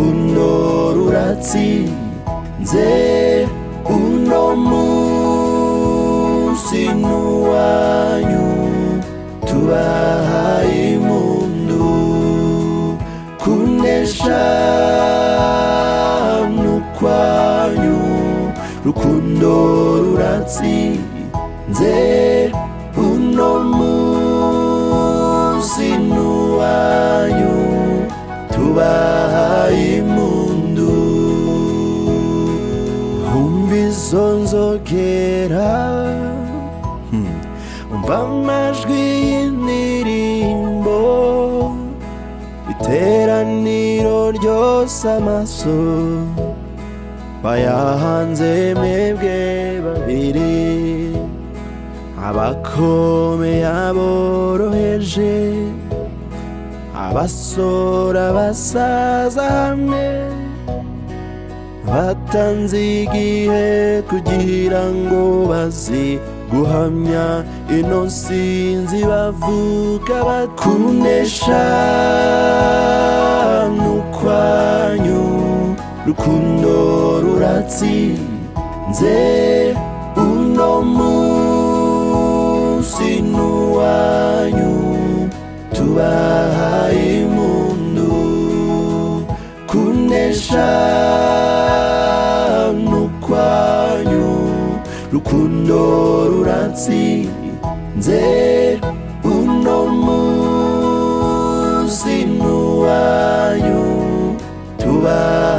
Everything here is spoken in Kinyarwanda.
rukundo ruratsinze uno munsi n'uwanyu tubahaye impundu kunesha n'ukwanyu rukundo ruratsinze uno munsi n'uwanyu tubahaye impundu umva izo nzogera umva amajwi y'indirimbo iteraniro ryose amaso bayahanze mwebwe babiri abakomeye aboroheje abasora abasaza hamwe batanze igihe kugira ngo bazi guhamya ino nsinzi bavuga bakunesha n'ukwanyu rukundo ruratsinze uno munsi n'uwanyu tubahaye impundu kunesha n'ukwanyu rukundo ruratsinze uno munsi n'uwanyu tubahaye